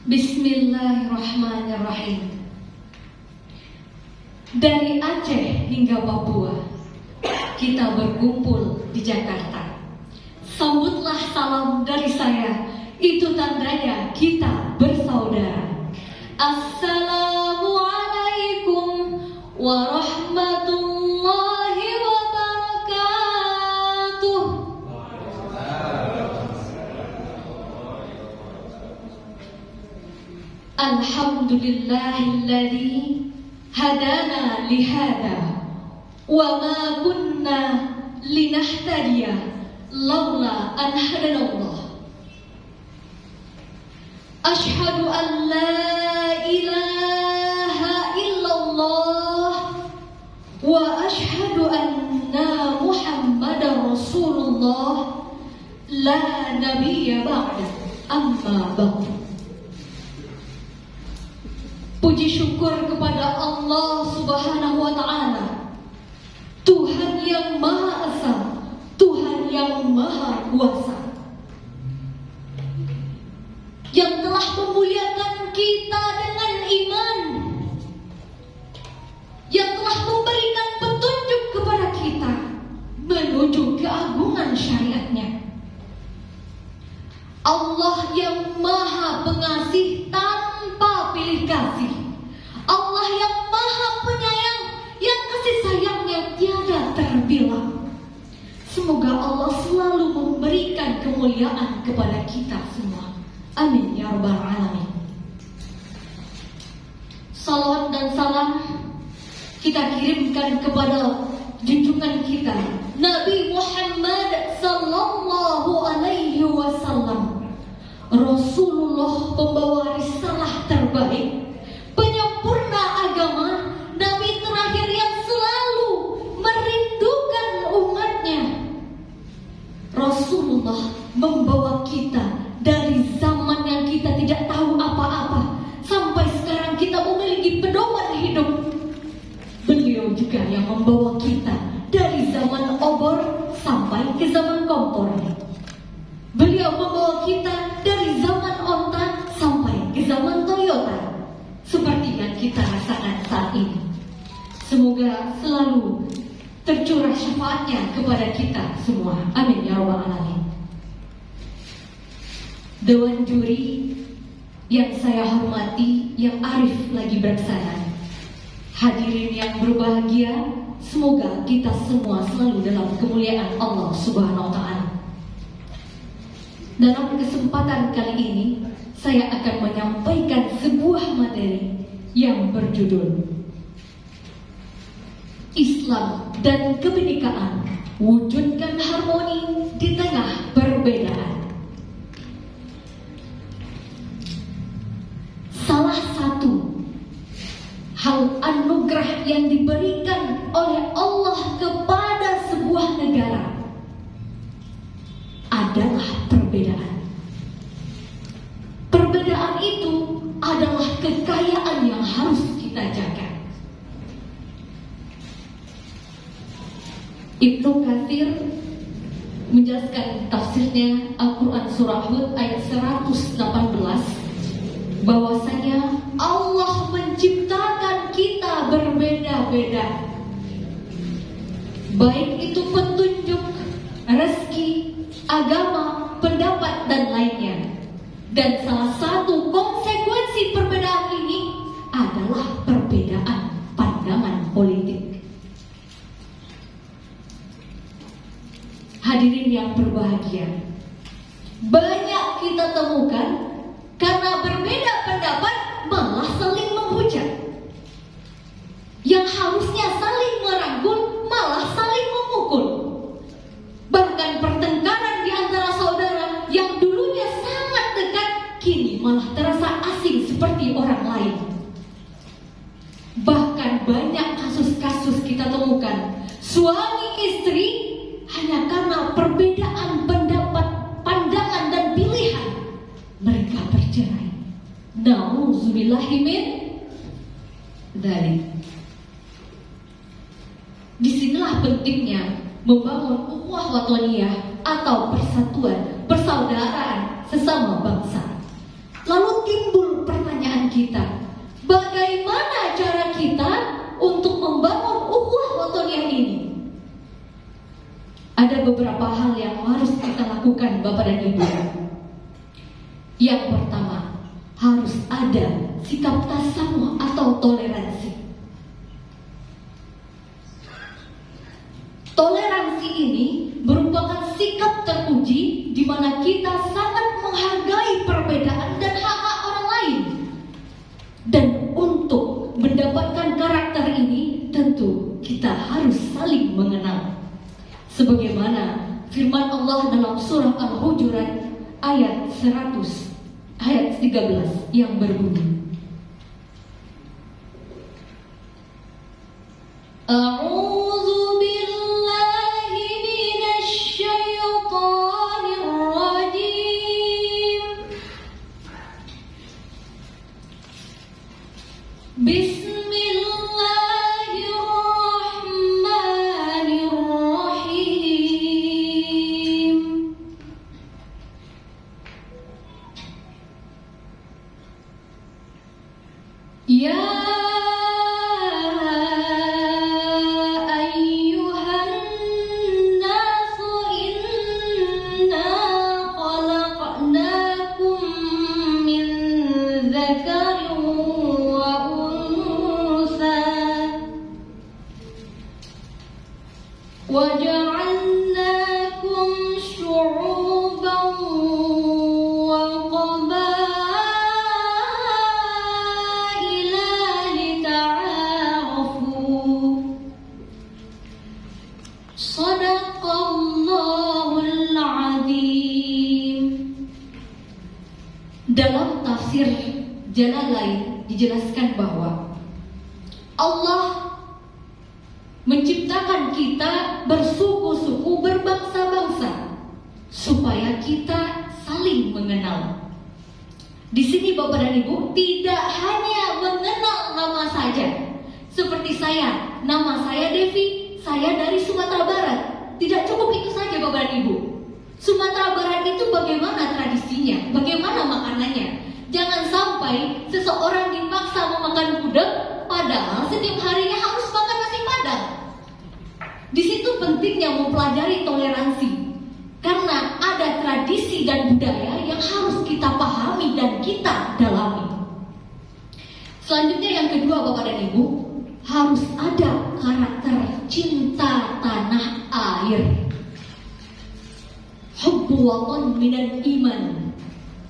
Bismillahirrahmanirrahim. Dari Aceh hingga Papua, kita berkumpul di Jakarta. Sambutlah salam dari saya, itu tandanya kita bersaudara. Assalamualaikum warahmatullahi wabarakatuh. Alhamdulillahilladzi hadana lihada wa ma kunna linahtadiya laula an hadanallah. Ashhadu an la ilaha illallah wa ashhadu anna Muhammadar Rasulullah la nabiyya ba'da amma ba'du. Puji syukur kepada Allah Subhanahu wa Ta'ala, Tuhan yang Maha Esa, Tuhan yang Maha Kuasa, yang telah memuliakan kita dengan iman, yang telah memberikan petunjuk kepada kita menuju keagungan syariatnya. Allah yang Maha Pengasih tanpa pilih kasih, Allah yang Maha Penyayang, yang kasih sayangnya tiada terbilang. Semoga Allah selalu memberikan kemuliaan kepada kita semua. Amin ya rabbal alamin. Salawat dan salam kita kirimkan kepada junjungan kita Nabi Muhammad sallallahu alaihi wasallam, Rasulullah, pembawa risalah terbaik, penyempurna agama, Nabi terakhir yang selalu merindukan umatnya. Rasulullah membawa kita dari zaman yang kita tidak tahu apa-apa sampai sekarang kita memiliki pedoman hidup. Beliau juga yang membawa kita dari zaman obor sampai ke zaman kompor. Beliau membawa kita dari zaman onta sampai ke zaman Toyota, seperti yang kita rasakan saat ini. Semoga selalu tercurah syafaatnya kepada kita semua. Amin ya rabbal alamin. Dewan juri yang saya hormati, yang arif lagi berkesanan, hadirin yang berbahagia, semoga kita semua selalu dalam kemuliaan Allah Subhanahu wa Ta'ala. Dalam kesempatan kali ini, saya akan menyampaikan sebuah materi yang berjudul Islam dan Kebinekaan, wujudkan harmoni di tengah perbedaan. Salah satu hal anugerah yang diberikan oleh Allah kepada sebuah negara adalah perbedaan. Perbedaan itu adalah kekayaan yang harus kita jaga. Ibnu Katsir menjelaskan tafsirnya Al-Quran Surah Hud ayat 118, bahwasanya Allah menciptakan kita berbeda-beda, baik itu petunjuk, rezeki, agama, pendapat, dan lainnya. Dan salah satu konsekuensi perbedaan ini adalah perbedaan pandangan politik. Hadirin yang berbahagia, banyak kita temukan karena berbeda pendapat malah saling menghujat. Yang harusnya saling merangkul malah saling memukul. Bahkan pertengkaran di antara saudara yang dulunya sangat dekat kini malah terasa asing seperti orang lain. Bahkan banyak kasus-kasus kita temukan suami istri hanya karena perbedaan pendapat, pandangan, dan pilihan mereka bercerai. Nauzubillahi min dzalik. Disinilah pentingnya membangun ukhuwah watoniyah atau persatuan, persaudaraan sesama bangsa. Lalu timbul kita. Bagaimana cara kita untuk membangun ukhuwah wathoniyah ini? Ada beberapa hal yang harus kita lakukan, Bapak dan Ibu. Yang pertama, harus ada sikap tasamuh atau toleransi. Toleransi ini merupakan sikap terpuji di mana kita sangat menghargai perbedaan dan hak-hak orang lain. Dan untuk mendapatkan karakter ini, tentu kita harus saling mengenal. Sebagaimana firman Allah dalam surah Al-Hujurat ayat 13 yang berbunyi, A'udzu billahi minasy syaithanir rajim. Bismillahirrahmanirrahim. Ya ayyuhan nasu inna khalaqnakum min dzakarin wa unsa wa ja'alnakum syu'uban wa qabaila lita'arafu. Shadaqallahul azim. Dalam tafsir Jalalain dijelaskan bahwa Allah menciptakan kita bersuku-suku, berbangsa-bangsa supaya kita saling mengenal. Di sini Bapak dan Ibu tidak hanya mengenal nama saja. Seperti saya, nama saya Devi, saya dari Sumatera Barat. Tidak cukup itu saja Bapak dan Ibu. Sumatera Barat itu bagaimana tradisinya, bagaimana makanannya. Jangan sampai seseorang dipaksa memakan gudeg, padahal setiap harinya harus makan nasi Padang. Di situ pentingnya mempelajari toleransi, karena ada tradisi dan budaya yang harus kita pahami dan kita dalami. Selanjutnya yang kedua Bapak dan Ibu, harus ada karakter cinta tanah air. Hubbu waton minal iman.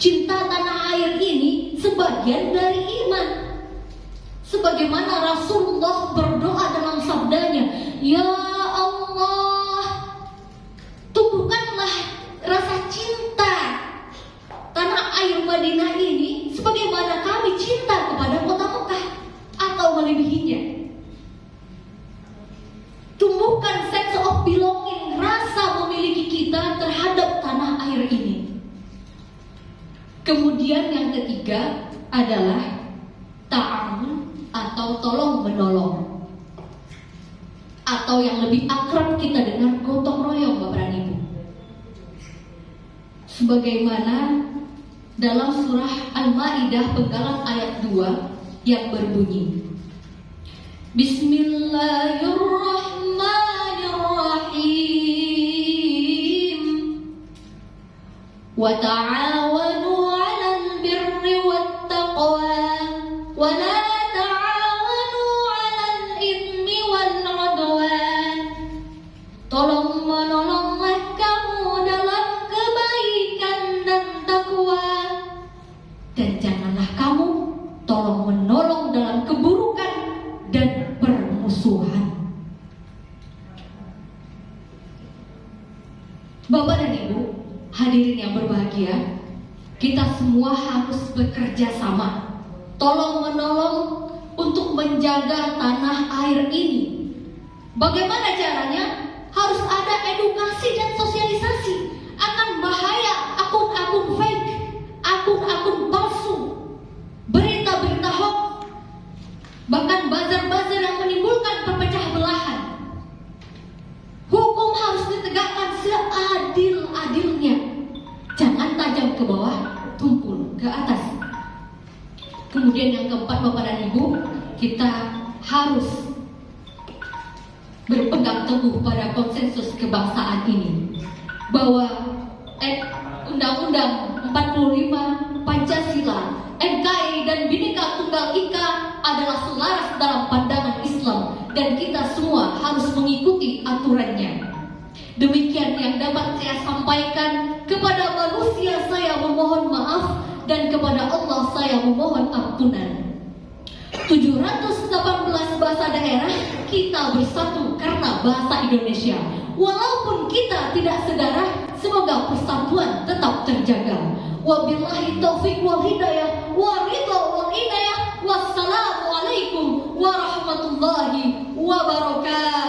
Cinta tanah air ini sebagian dari iman. Sebagaimana Rasulullah berdoa dalam sabdanya, Ya Allah, tumbuhkanlah rasa cinta tanah air Madinah ini sebagaimana kami cinta kepada kota Mekah atau melebihinya. Tumbuhkan sense of belonging, rasa memiliki kita terhadap tanah air ini. Kemudian yang ketiga adalah ta'awun atau tolong menolong, atau yang lebih akrab kita dengar gotong royong Bapak dan Ibu. Sebagaimana dalam surah Al-Maidah penggalan ayat 2 yang berbunyi, Bismillahirrahmanirrahim. Wa ta'awanu 'alal birri wat taqwa wa la ta'awanu 'alal itsmi wal 'udwan. Tolong menolonglah kamu dalam kebaikan dan takwa, dan janganlah kamu tolong menolong dalam keburukan dan permusuhan. Bapak dan Ibu, hadirin yang berbahagia, kita semua harus bekerja sama, tolong menolong untuk menjaga tanah air ini. Bagaimana caranya? Harus ada edukasi dan sosialisasi akan bahaya akun-akun fake, akun-akun palsu, berita-berita hoax, bahkan buzzer-buzzer yang menimbulkan perpecah belahan. Hukum harus ditegakkan seadil-adilnya. Jangan tajam ke bawah, tumpul ke atas. Kemudian yang keempat, Bapak dan Ibu, kita harus berpegang teguh pada konsensus kebangsaan ini, bahwa Undang-Undang 45, Pancasila, NKRI dan Bhinneka Tunggal Ika adalah selaras dalam pandangan Islam dan kita semua harus mengikuti aturannya. Demikian yang dapat saya sampaikan. Kepada manusia saya memohon maaf dan kepada Allah saya memohon ampunan. 718 bahasa daerah kita bersatu karena bahasa Indonesia. Walaupun kita tidak sedarah, semoga persatuan tetap terjaga. Wabillahi taufiq wal hidayah wa ridha wal inayah. Wassalamualaikum warahmatullahi wabarakatuh.